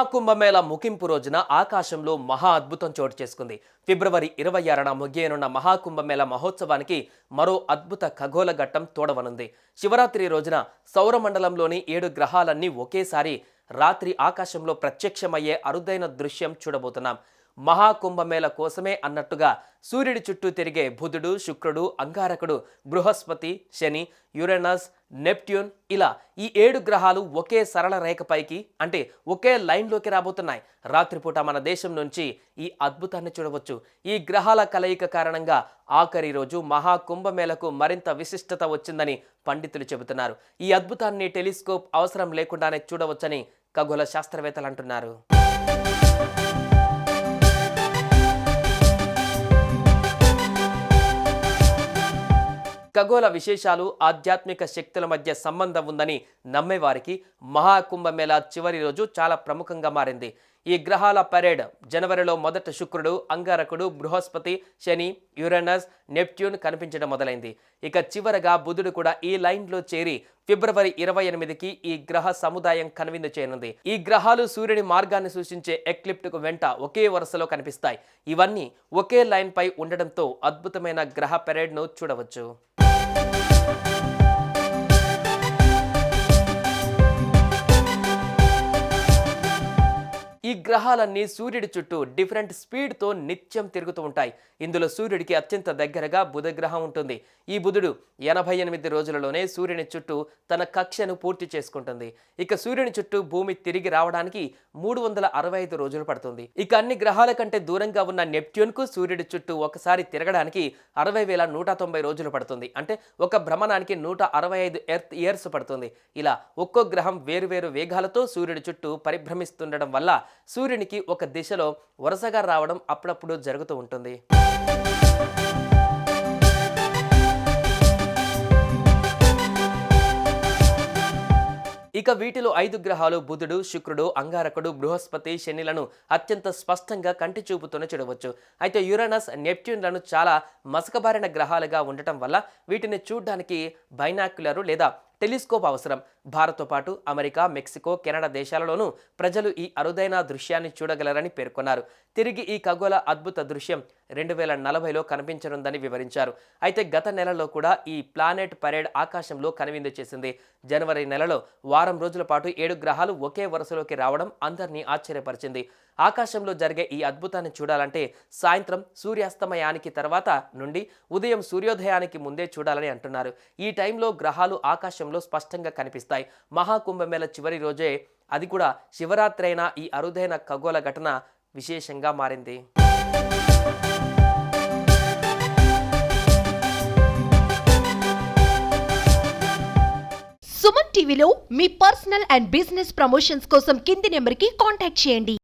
మహాకుంభమేళ ముగింపు రోజున ఆకాశంలో మహా అద్భుతం చోటు చేసుకుంది. ఫిబ్రవరి 26న ముగియనున్న మహాకుంభమేళ మహోత్సవానికి మరో అద్భుత ఖగోళ ఘట్టం తోడవనుంది. శివరాత్రి రోజున సౌరమండలంలోని 7 గ్రహాలన్నీ ఒకేసారి రాత్రి ఆకాశంలో ప్రత్యక్షమయ్యే అరుదైన దృశ్యం చూడబోతున్నాం. మహాకుంభమేళ కోసమే అన్నట్టుగా సూర్యుడి చుట్టూ తిరిగే బుధుడు, శుక్రుడు, అంగారకుడు, బృహస్పతి, శని, యురేనస్, నెప్ట్యూన్ ఇలా ఈ 7 గ్రహాలు ఒకే సరళ రేఖపైకి అంటే ఒకే లైన్లోకి రాబోతున్నాయి. రాత్రిపూట మన దేశం నుంచి ఈ అద్భుతాన్ని చూడవచ్చు. ఈ గ్రహాల కలయిక కారణంగా ఆఖరి రోజు మహాకుంభమేళకు మరింత విశిష్టత వచ్చిందని పండితులు చెబుతున్నారు. ఈ అద్భుతాన్ని టెలిస్కోప్ అవసరం లేకుండానే చూడవచ్చని ఖగోళ శాస్త్రవేత్తలు అంటున్నారు. ఖగోళ విశేషాలు, ఆధ్యాత్మిక శక్తుల మధ్య సంబంధం ఉందని నమ్మేవారికి మహాకుంభమేళ చివరి రోజు చాలా ప్రముఖంగా మారింది. ఈ గ్రహాల పరేడ్ జనవరిలో మొదట శుక్రుడు, అంగారకుడు, బృహస్పతి, శని, యురేనస్, నెప్ట్యూన్ కనిపించడం మొదలైంది. ఇక చివరగా బుధుడు కూడా ఈ లైన్లో చేరి ఫిబ్రవరి 28కి ఈ గ్రహ సముదాయం కనువిందు చేయనుంది. ఈ గ్రహాలు సూర్యుని మార్గాన్ని సూచించే ఎక్లిప్టుకు వెంట ఒకే వరుసలో కనిపిస్తాయి. ఇవన్నీ ఒకే లైన్ పై ఉండడంతో అద్భుతమైన గ్రహ పెరేడ్ను చూడవచ్చు. ఈ గ్రహాలన్నీ సూర్యుడి చుట్టూ డిఫరెంట్ స్పీడ్తో నిత్యం తిరుగుతూ ఉంటాయి. ఇందులో సూర్యుడికి అత్యంత దగ్గరగా బుధ గ్రహం ఉంటుంది. ఈ బుధుడు 88 రోజులలోనే సూర్యుని చుట్టూ తన కక్షను పూర్తి చేసుకుంటుంది. ఇక సూర్యుని చుట్టూ భూమి తిరిగి రావడానికి 365 రోజులు పడుతుంది. ఇక అన్ని గ్రహాల కంటే దూరంగా ఉన్న నెప్ట్యూన్కు సూర్యుడి చుట్టూ ఒకసారి తిరగడానికి 60,190 రోజులు పడుతుంది. అంటే ఒక భ్రమణానికి 165 ఎర్త్ ఇయర్స్ పడుతుంది. ఇలా ఒక్కో గ్రహం వేరువేరు వేగాలతో సూర్యుడి చుట్టూ పరిభ్రమిస్తుండడం వల్ల సూర్యునికి ఒక దిశలో వరుసగా రావడం అప్పుడప్పుడు జరుగుతూ ఉంటుంది. ఇక వీటిలో 5 గ్రహాలు బుధుడు, శుక్రుడు, అంగారకుడు, బృహస్పతి, శనిలను అత్యంత స్పష్టంగా కంటి చూపుతోనే చూడవచ్చు. అయితే యురేనస్, నెప్ట్యూన్లను చాలా మసకబారిన గ్రహాలుగా ఉండటం వల్ల వీటిని చూడడానికి బైనాక్యులర్ లేదా టెలిస్కోప్ అవసరం. భారత్తో పాటు అమెరికా, మెక్సికో, కెనడా దేశాలలోనూ ప్రజలు ఈ అరుదైన దృశ్యాన్ని చూడగలరని పేర్కొన్నారు. తిరిగి ఈ ఖగోళ అద్భుత దృశ్యం 2040లో కనిపించనుందని వివరించారు. అయితే గత నెలలో కూడా ఈ ప్లానెట్ పరేడ్ ఆకాశంలో కనువిందు చేసింది. జనవరి నెలలో వారం రోజుల పాటు 7 గ్రహాలు ఒకే వరుసలోకి రావడం అందరినీ ఆశ్చర్యపరిచింది. ఆకాశంలో జరిగే ఈ అద్భుతాన్ని చూడాలంటే సాయంత్రం సూర్యాస్తమయానికి తర్వాత నుండి ఉదయం సూర్యోదయానికి ముందే చూడాలని అంటున్నారు. ఈ టైంలో గ్రహాలు ఆకాశంలో స్పష్టంగా కనిపిస్తాయి. మహాకుంభమేళ చివరి రోజే, అది కూడా శివరాత్రి అయిన ఈ అరుదైన ఖగోళ ఘటన విశేషంగా మారింది. సుమన్ టీవీలో మీ పర్సనల్ అండ్ బిజినెస్ ప్రమోషన్స్ కోసం కింది నెంబర్కి కాంటాక్ట్ చేయండి.